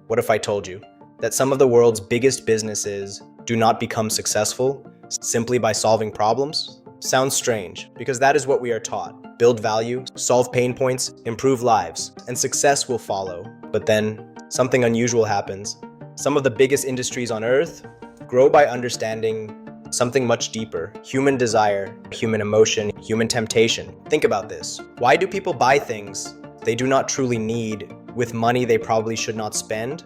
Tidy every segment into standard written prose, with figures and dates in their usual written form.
What if I told you that some of the world's biggest businesses do not become successful simply by solving problems? Sounds strange, because that is what we are taught. Build value, solve pain points, improve lives, and success will follow. But then, something unusual happens. Some of the biggest industries on Earth grow by understanding something much deeper: human desire, human emotion, human temptation. Think about this. Why do people buy things they do not truly need with money they probably should not spend?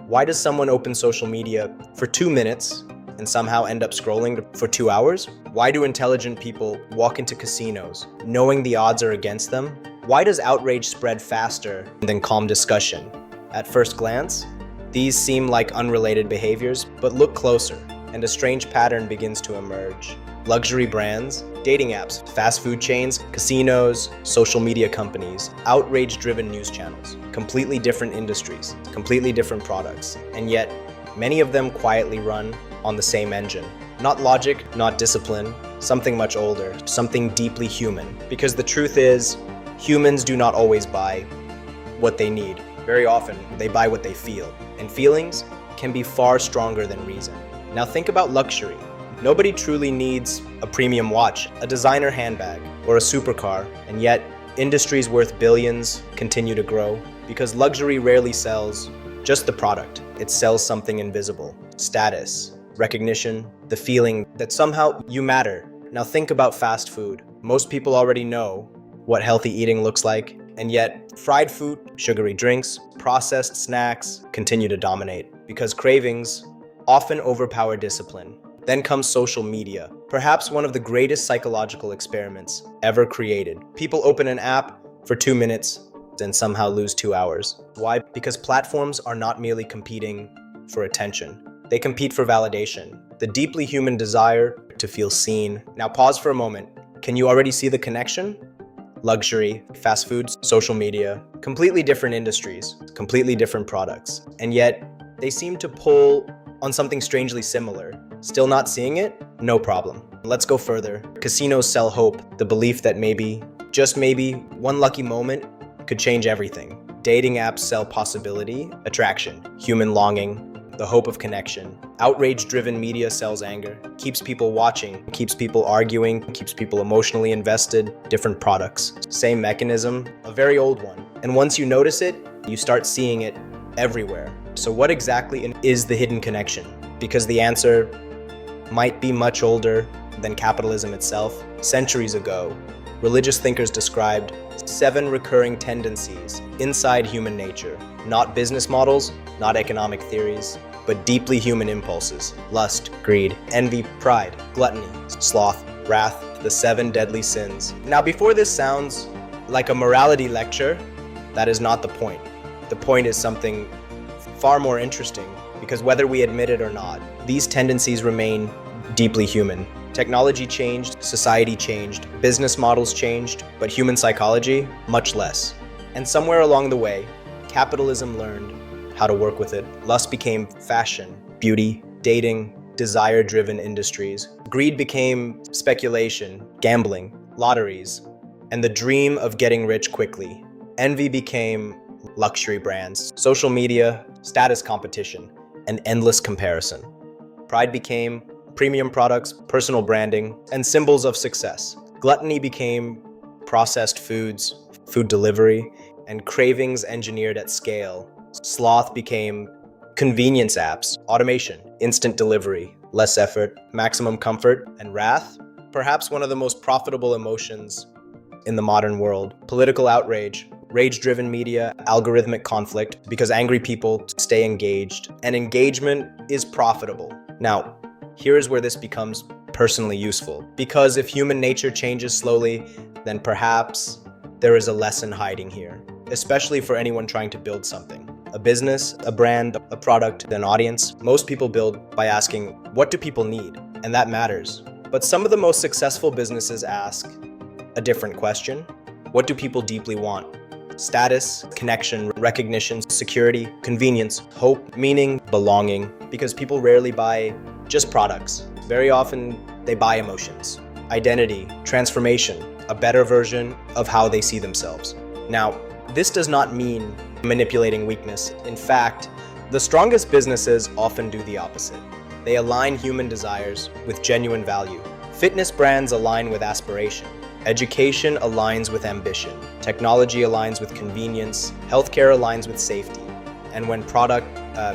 Why does someone open social media for 2 minutes and somehow end up scrolling for 2 hours? Why do intelligent people walk into casinos knowing the odds are against them? Why does outrage spread faster than calm discussion? At first glance, these seem like unrelated behaviors, but look closer, and a strange pattern begins to emerge. Luxury brands, dating apps, fast food chains, casinos, social media companies, outrage-driven news channels, completely different industries, completely different products, and yet many of them quietly run on the same engine. Not logic, not discipline, something much older, something deeply human. Because the truth is, humans do not always buy what they need. Very often, they buy what they feel, and feelings can be far stronger than reason. Now think about luxury. Nobody truly needs a premium watch, a designer handbag, or a supercar, and yet industries worth billions continue to grow because luxury rarely sells just the product. It sells something invisible: status, recognition, the feeling that somehow you matter. Now think about fast food. Most people already know what healthy eating looks like, and yet fried food, sugary drinks, processed snacks continue to dominate because cravings often overpower discipline. Then comes social media, perhaps one of the greatest psychological experiments ever created. People open an app for 2 minutes and somehow lose 2 hours. Why? Because platforms are not merely competing for attention. They compete for validation, the deeply human desire to feel seen. Now pause for a moment. Can you already see the connection? Luxury, fast foods, social media, completely different industries, completely different products. And yet, they seem to pull on something strangely similar. Still not seeing it? No problem. Let's go further. Casinos sell hope, the belief that maybe, just maybe, one lucky moment could change everything. Dating apps sell possibility, attraction, human longing, the hope of connection. Outrage-driven media sells anger, keeps people watching, keeps people arguing, keeps people emotionally invested. Different products. Same mechanism, a very old one. And once you notice it, you start seeing it everywhere. So what exactly is the hidden connection? Because the answer might be much older than capitalism itself. Centuries ago, religious thinkers described 7 recurring tendencies inside human nature. Not business models, not economic theories, but deeply human impulses: lust, greed, envy, pride, gluttony, sloth, wrath, the 7 deadly sins. Now, before this sounds like a morality lecture, that is not the point. The point is something far more interesting, because whether we admit it or not, these tendencies remain deeply human. Technology changed, society changed, business models changed, but human psychology, much less. And somewhere along the way, capitalism learned how to work with it. Lust became fashion, beauty, dating, desire-driven industries. Greed became speculation, gambling, lotteries, and the dream of getting rich quickly. Envy became luxury brands, social media, status competition, and endless comparison. Pride became premium products, personal branding, and symbols of success. Gluttony became processed foods, food delivery, and cravings engineered at scale. Sloth became convenience apps, automation, instant delivery, less effort, maximum comfort. And wrath, perhaps one of the most profitable emotions in the modern world. Political outrage, rage-driven media, algorithmic conflict, because angry people stay engaged, and engagement is profitable. Now, here is where this becomes personally useful, because if human nature changes slowly, then perhaps there is a lesson hiding here, especially for anyone trying to build something. A business, a brand, a product, an audience. Most people build by asking, what do people need? And that matters. But some of the most successful businesses ask a different question. What do people deeply want? Status, connection, recognition, security, convenience, hope, meaning, belonging. Because people rarely buy just products. Very often, they buy emotions, identity, transformation, a better version of how they see themselves. Now, this does not mean manipulating weakness. In fact, the strongest businesses often do the opposite. They align human desires with genuine value. Fitness brands align with aspiration. Education aligns with ambition. Technology aligns with convenience. Healthcare aligns with safety. And when product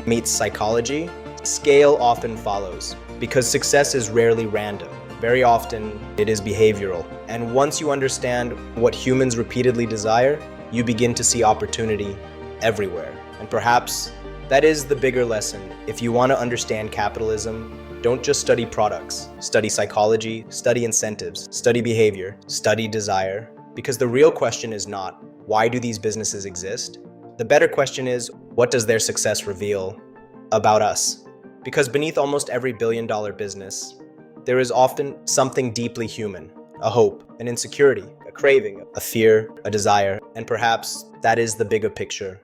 meets psychology, scale often follows, because success is rarely random. Very often, it is behavioral. And once you understand what humans repeatedly desire, you begin to see opportunity everywhere. And perhaps that is the bigger lesson. If you want to understand capitalism, don't just study products. Study psychology, study incentives, study behavior, study desire. Because the real question is not, why do these businesses exist? The better question is, what does their success reveal about us? Because beneath almost every billion-dollar business, there is often something deeply human, a hope, an insecurity, a craving, a fear, a desire, and perhaps that is the bigger picture